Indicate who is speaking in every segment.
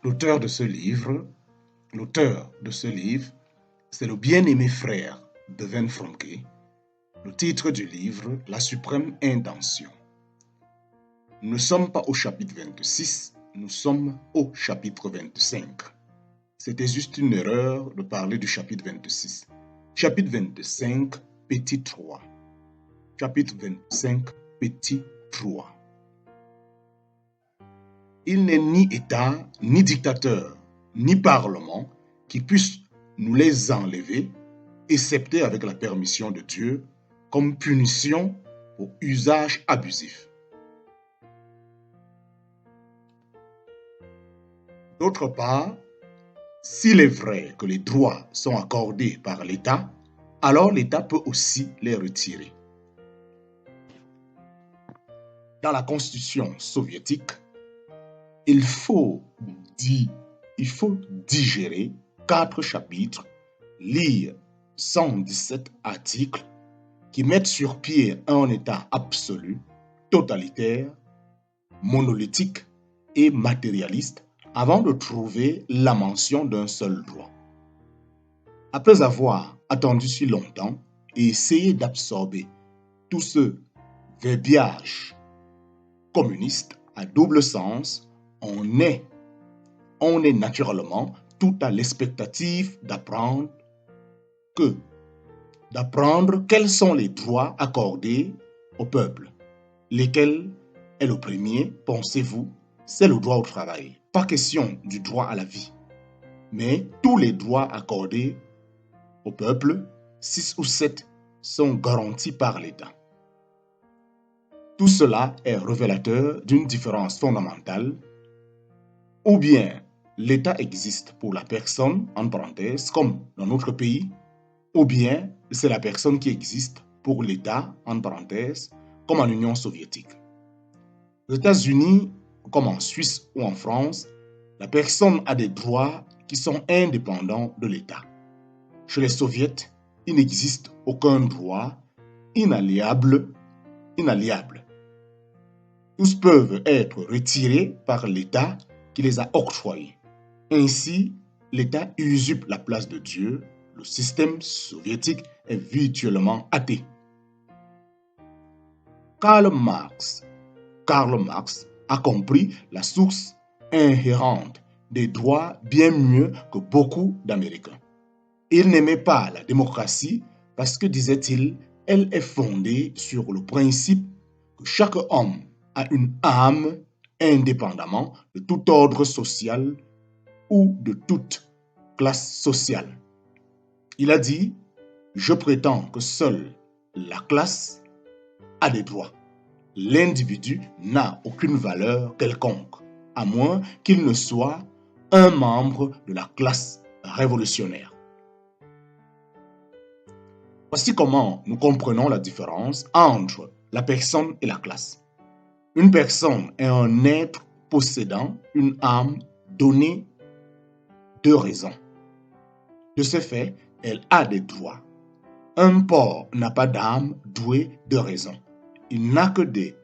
Speaker 1: L'auteur de ce livre, l'auteur de ce livre, c'est le bien-aimé frère de Ben Franke. Le titre du livre, La suprême intention. Nous ne sommes pas au chapitre 26, nous sommes au chapitre 25. C'était juste une erreur de parler du chapitre 26. Chapitre 25, petit 3. Chapitre 25, petit 3. Il n'est ni État, ni dictateur, ni Parlement qui puisse nous les enlever, excepté avec la permission de Dieu, comme punition pour usage abusif. D'autre part, s'il est vrai que les droits sont accordés par l'État, alors l'État peut aussi les retirer. Dans la Constitution soviétique, il faut digérer 4 chapitres, lire 117 articles qui mettent sur pied un État absolu, totalitaire, monolithique et matérialiste avant de trouver la mention d'un seul droit. Après avoir attendu si longtemps et essayé d'absorber tout ce verbiage communiste à double sens, on est naturellement tout à l'expectative d'apprendre quels sont les droits accordés au peuple. Lesquels est le premier, pensez-vous? C'est le droit au travail. Pas question du droit à la vie, mais tous les droits accordés au peuple, 6 ou 7, sont garantis par l'État. Tout cela est révélateur d'une différence fondamentale. Ou bien l'État existe pour la personne, en parenthèse, comme dans notre pays, ou bien c'est la personne qui existe pour l'État, en parenthèse, comme en Union soviétique. Aux États-Unis, comme en Suisse ou en France, la personne a des droits qui sont indépendants de l'État. Chez les soviets, il n'existe aucun droit inaliénable. Tous peuvent être retirés par l'État qui les a octroyés. Ainsi, l'État usurpe la place de Dieu. Le système soviétique est virtuellement athée. Karl Marx a compris la source inhérente des droits bien mieux que beaucoup d'Américains. Il n'aimait pas la démocratie parce que, disait-il, elle est fondée sur le principe que chaque homme a une âme indépendamment de tout ordre social ou de toute classe sociale. Il a dit, je prétends que seule la classe a des droits. L'individu n'a aucune valeur quelconque, à moins qu'il ne soit un membre de la classe révolutionnaire. Voici comment nous comprenons la différence entre la personne et la classe. Une personne est un être possédant une âme donnée de raison. De ce fait, elle a des droits. Un porc n'a pas d'âme douée de raison. Il n'a que des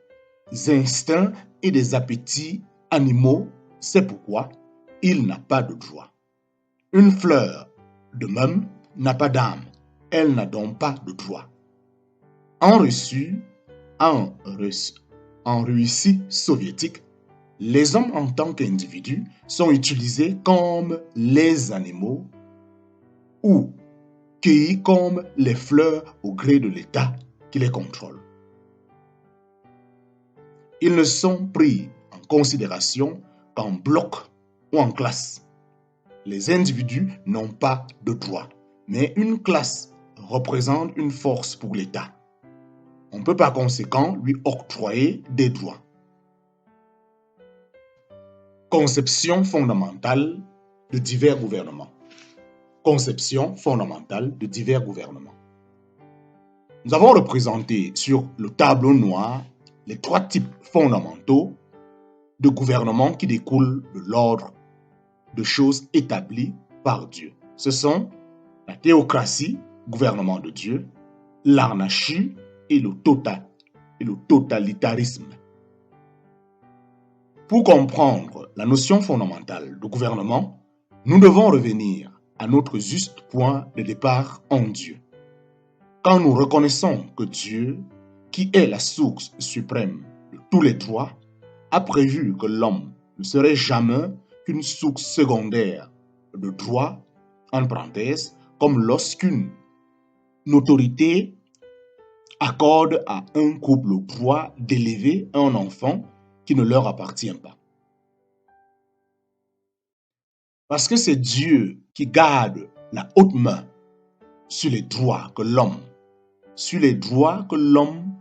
Speaker 1: instincts et des appétits animaux, c'est pourquoi il n'a pas de droit. Une fleur, de même, n'a pas d'âme, elle n'a donc pas de droit. En Russie soviétique, les hommes en tant qu'individus sont utilisés comme les animaux ou cueillis comme les fleurs au gré de l'État qui les contrôle. Ils ne sont pris en considération qu'en bloc ou en classe. Les individus n'ont pas de droits, mais une classe représente une force pour l'État. On peut par conséquent lui octroyer des droits. Conception fondamentale de divers gouvernements. Conception fondamentale de divers gouvernements. Nous avons représenté sur le tableau noir les 3 types fondamentaux de gouvernement qui découlent de l'ordre de choses établies par Dieu. Ce sont la théocratie, gouvernement de Dieu, l'anarchie et le totalitarisme. Pour comprendre la notion fondamentale de gouvernement, nous devons revenir à notre juste point de départ en Dieu. Quand nous reconnaissons que Dieu, qui est la source suprême de tous les droits, a prévu que l'homme ne serait jamais qu'une source secondaire de droits, en parenthèse, comme lorsqu'une autorité accorde à un couple le droit d'élever un enfant qui ne leur appartient pas. Parce que c'est Dieu qui garde la haute main sur les droits que l'homme,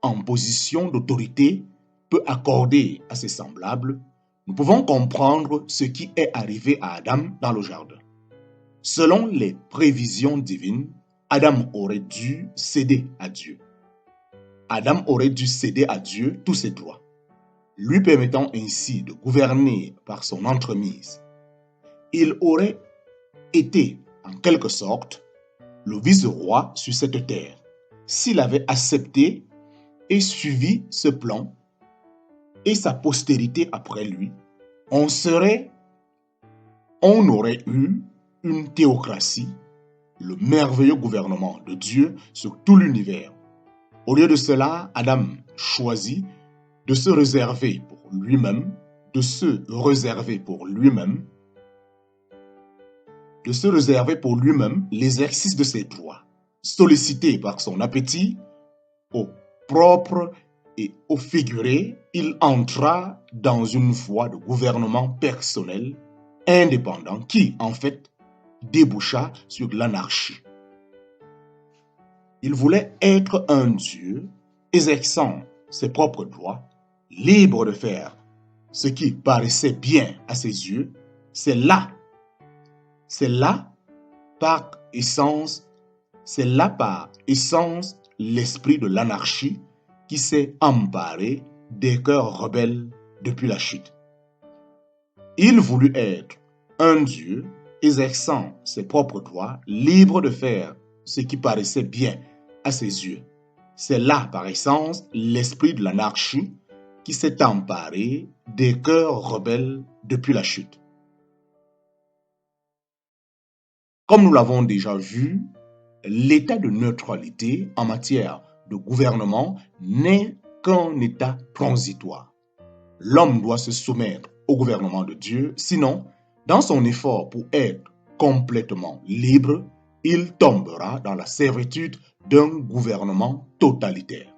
Speaker 1: en position d'autorité peut accorder à ses semblables, nous pouvons comprendre ce qui est arrivé à Adam dans le jardin. Selon les prévisions divines, Adam aurait dû céder à Dieu. Adam aurait dû céder à Dieu tous ses droits, lui permettant ainsi de gouverner par son entremise. Il aurait été, en quelque sorte, le vice-roi sur cette terre, s'il avait accepté et suivi ce plan, et sa postérité après lui, on aurait eu une théocratie, le merveilleux gouvernement de Dieu sur tout l'univers. Au lieu de cela, Adam choisit de se réserver pour lui-même l'exercice de ses droits. Sollicité par son appétit, au propre et au figuré, il entra dans une voie de gouvernement personnel, indépendant, qui, en fait, déboucha sur l'anarchie. Il voulait être un Dieu, exerçant ses propres droits, libre de faire ce qui paraissait bien à ses yeux. C'est là par essence l'esprit de l'anarchie qui s'est emparé des cœurs rebelles depuis la chute. Il voulut être un Dieu exerçant ses propres droits, libre de faire ce qui paraissait bien à ses yeux. C'est là par essence l'esprit de l'anarchie qui s'est emparé des cœurs rebelles depuis la chute. Comme nous l'avons déjà vu, l'état de neutralité en matière de gouvernement n'est qu'un état transitoire. L'homme doit se soumettre au gouvernement de Dieu, sinon, dans son effort pour être complètement libre, il tombera dans la servitude d'un gouvernement totalitaire.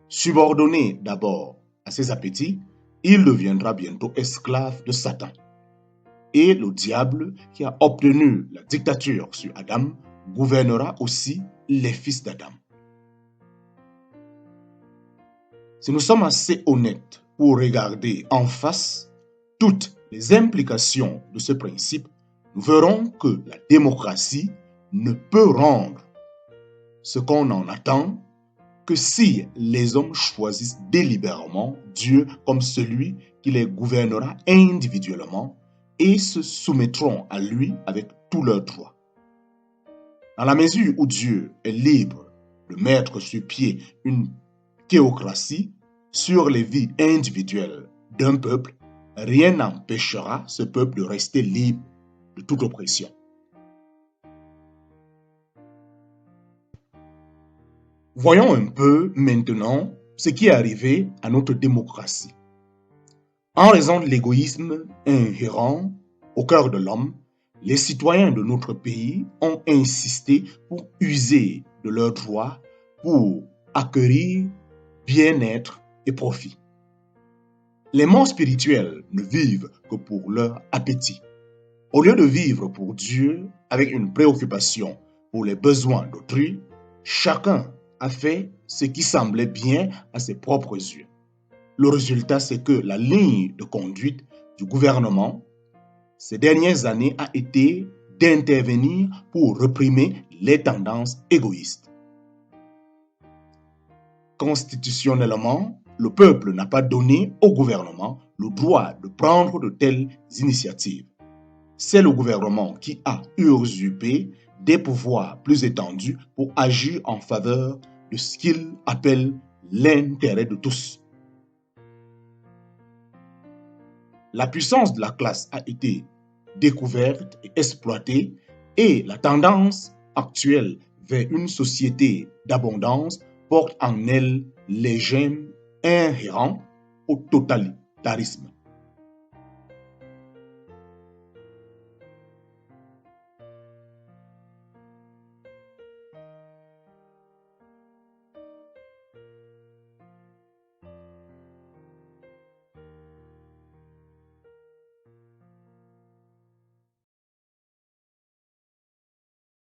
Speaker 1: Subordonné d'abord à ses appétits, il deviendra bientôt esclave de Satan. Et le diable, qui a obtenu la dictature sur Adam, gouvernera aussi les fils d'Adam. Si nous sommes assez honnêtes pour regarder en face toutes les implications de ce principe, nous verrons que la démocratie ne peut rendre ce qu'on en attend que si les hommes choisissent délibérément Dieu comme celui qui les gouvernera individuellement et se soumettront à lui avec tous leurs droits. Dans la mesure où Dieu est libre de mettre sur pied une théocratie sur les vies individuelles d'un peuple, rien n'empêchera ce peuple de rester libre de toute oppression. Voyons un peu maintenant ce qui est arrivé à notre démocratie. En raison de l'égoïsme inhérent au cœur de l'homme, les citoyens de notre pays ont insisté pour user de leurs droits pour acquérir bien-être et profit. Les morts spirituels ne vivent que pour leur appétit. Au lieu de vivre pour Dieu avec une préoccupation pour les besoins d'autrui, chacun a fait ce qui semblait bien à ses propres yeux. Le résultat, c'est que la ligne de conduite du gouvernement ces dernières années a été d'intervenir pour réprimer les tendances égoïstes. Constitutionnellement, le peuple n'a pas donné au gouvernement le droit de prendre de telles initiatives. C'est le gouvernement qui a usurpé des pouvoirs plus étendus pour agir en faveur de ce qu'il appelle l'intérêt de tous. La puissance de la classe a été découverte et exploitée et la tendance actuelle vers une société d'abondance porte en elle les gènes inhérents au totalitarisme.